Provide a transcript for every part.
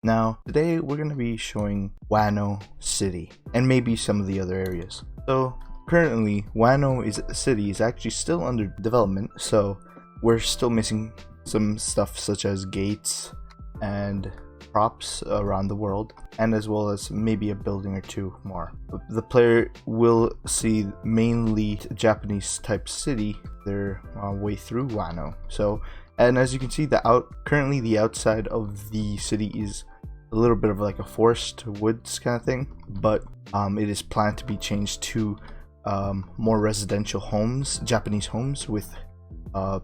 Now, today we're going to be showing Wano City and maybe some of the other areas. So, currently, Wano City is actually still under development, so we're still missing some stuff such as gates and props around the world, and as well as maybe a building or two more. The player will see mainly Japanese type city their way through Wano. So, and as you can see, currently the outside of the city is a little bit of like a forest woods kind of thing, but it is planned to be changed to more residential homes, Japanese homes with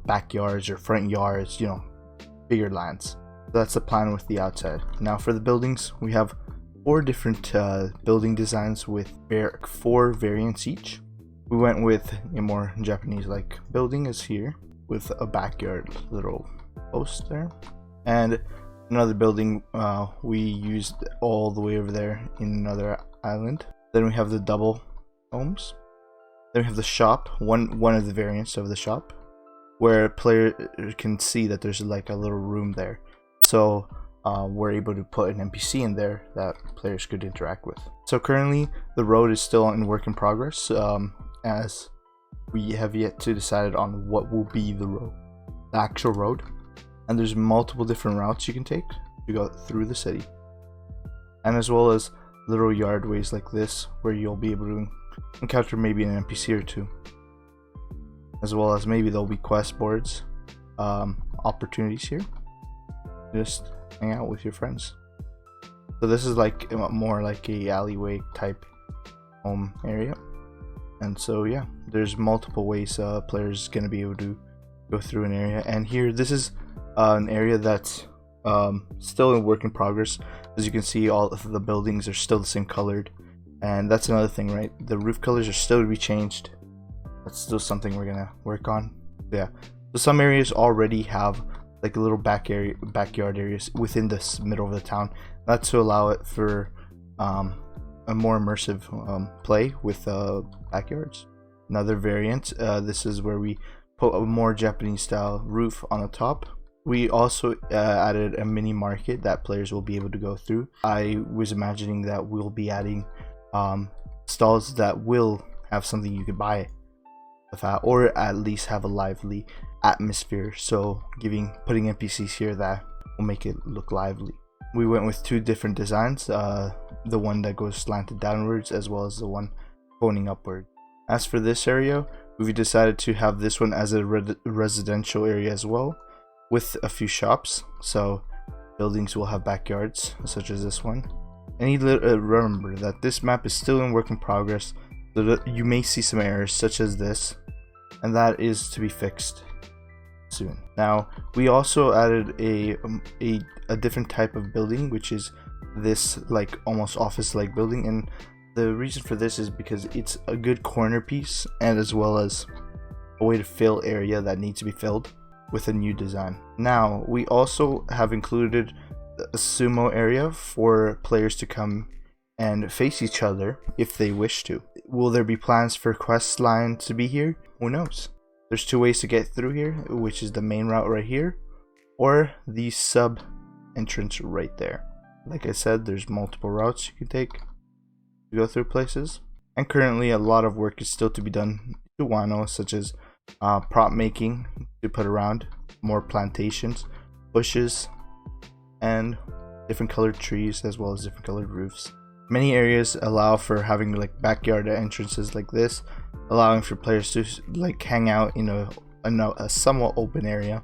backyards or front yards, you know, bigger lands. So that's the plan with the outside. Now for the buildings, we have 4 different building designs with 4 variants each. We went with a more Japanese like building is here with a backyard little post there, and another building we used all the way over there in another island. Then we have the double homes. Then we have the shop, one of the variants of the shop, where a player can see that there's like a little room there. So we're able to put an NPC in there that players could interact with. So currently the road is still in work in progress, as we have yet to decide on what will be the actual road. And there's multiple different routes you can take to go through the city, and as well as little yardways like this where you'll be able to encounter maybe an NPC or two, as well as maybe there'll be quest boards, opportunities here. Just hang out with your friends. So this is like more like a alleyway type home area, and so yeah, there's multiple ways players gonna be able to go through an area. And here, this is an area that's still in work in progress. As you can see, all of the buildings are still the same colored, and that's another thing, right? The roof colors are still to be changed. That's still something we're gonna work on. Yeah, so some areas already have like a little backyard areas within the middle of the town. That's to allow it for a more immersive play with backyards. Another variant, this is where we put a more Japanese style roof on the top. We also added a mini market that players will be able to go through. I was imagining that we'll be adding stalls that will have something you could buy with that, or at least have a lively atmosphere. So putting NPCs here that will make it look lively. We went with 2 different designs, the one that goes slanted downwards as well as the one pointing upward. As for this area, we've decided to have this one as a residential area as well, with a few shops. So buildings will have backyards such as this one. And remember that this map is still in work in progress, so that you may see some errors such as this, and that is to be fixed soon. Now we also added a different type of building, which is this like almost office like building, and the reason for this is because it's a good corner piece, and as well as a way to fill area that needs to be filled with a new design. Now we also have included a sumo area for players to come and face each other if they wish to. Will there be plans for quest line to be here? Who knows? There's 2 ways to get through here, which is the main route right here, or the sub entrance right there. Like I said, there's multiple routes you can take to go through places, and currently a lot of work is still to be done to Wano, such as prop making to put around, more plantations, bushes, and different colored trees, as well as different colored roofs. Many areas allow for having like backyard entrances like this, allowing for players to like hang out in a somewhat open area.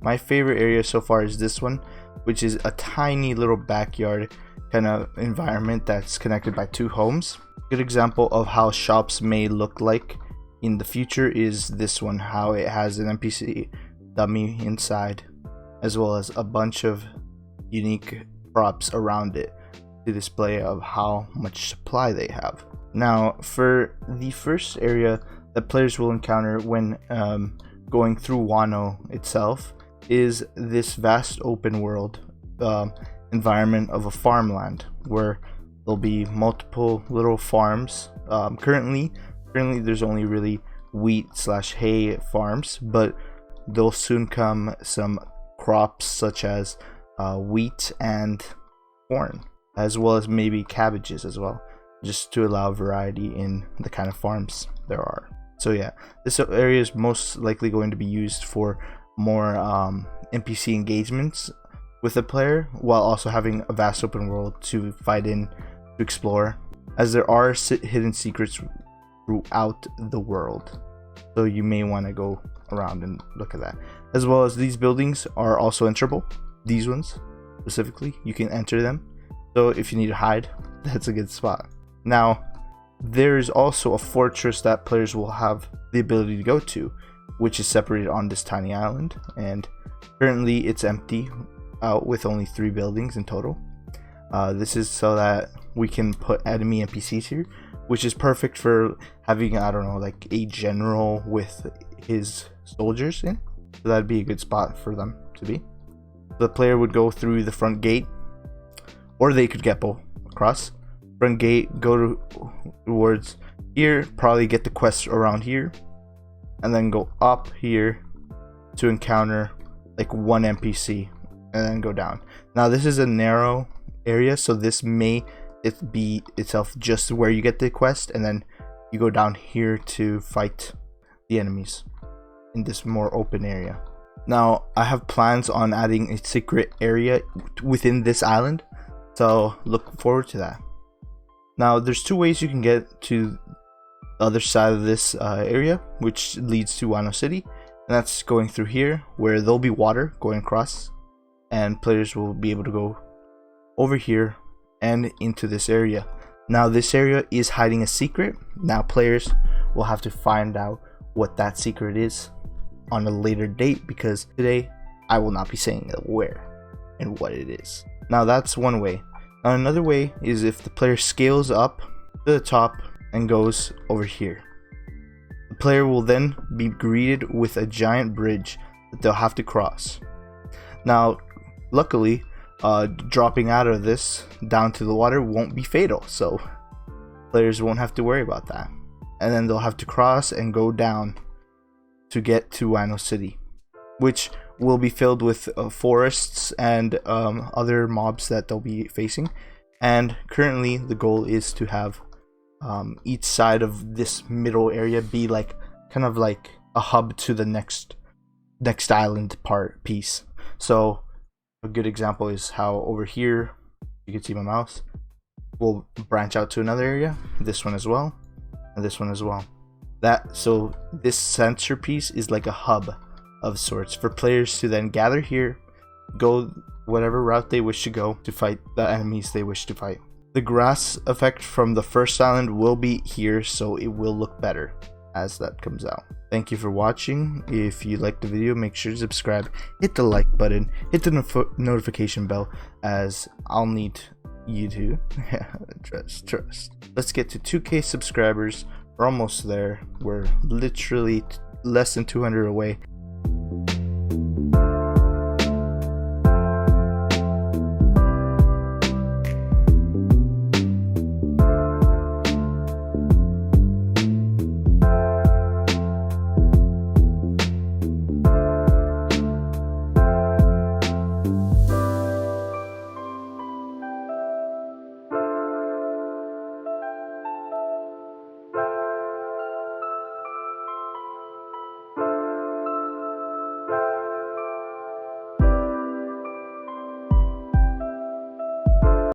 My favorite area so far is this one, which is a tiny little backyard kind of environment that's connected by 2 homes. A good example of how shops may look like in the future is this one, how it has an NPC dummy inside, as well as a bunch of unique props around it to display of how much supply they have. Now for the first area that players will encounter when going through Wano itself is this vast open world environment of a farmland where there'll be multiple little farms. Currently there's only really wheat/hay farms, but there'll soon come some crops such as wheat and corn, as well as maybe cabbages as well, just to allow variety in the kind of farms there are. So yeah, this area is most likely going to be used for more NPC engagements with the player, while also having a vast open world to fight in, to explore, as there are hidden secrets throughout the world. So you may want to go around and look at that. As well as these buildings are also enterable. These ones specifically, you can enter them. So if you need to hide, that's a good spot. Now, there is also a fortress that players will have the ability to go to, which is separated on this tiny island, and currently it's empty, with only 3 buildings in total. This is so that we can put enemy NPCs here, which is perfect for having, I don't know, like a general with his soldiers in. So that'd be a good spot for them to be. The player would go through the front gate, or they could get both across. Front gate, go towards here, probably get the quest around here, and then go up here to encounter like 1 NPC, and then go down. Now this is a narrow area, so this may be itself just where you get the quest, and then you go down here to fight the enemies in this more open area. Now I have plans on adding a secret area within this island, so look forward to that. Now there's 2 ways you can get to the other side of this area, which leads to Wano City, and that's going through here, where there'll be water going across, and players will be able to go over here and into this area. Now this area is hiding a secret. Now players will have to find out what that secret is on a later date, because today I will not be saying where and what it is. Now that's one way. Now another way is if the player scales up to the top and goes over here. The player will then be greeted with a giant bridge that they'll have to cross. Now luckily, dropping out of this down to the water won't be fatal, so players won't have to worry about that. And then they'll have to cross and go down to get to Wano City, which will be filled with forests and other mobs that they'll be facing. And currently the goal is to have each side of this middle area be like kind of like a hub to the next island piece. So a good example is how over here, you can see my mouse, will branch out to another area, this one as well, and this one as well. So this centerpiece is like a hub of sorts for players to then gather here, go whatever route they wish to go to fight the enemies they wish to fight. The grass effect from the first island will be here, so it will look better as that comes out. Thank you for watching. If you liked the video, make sure to subscribe, hit the like button, hit the notification bell, as I'll need you to trust. Let's get to 2K subscribers. We're almost there. We're literally less than 200 away.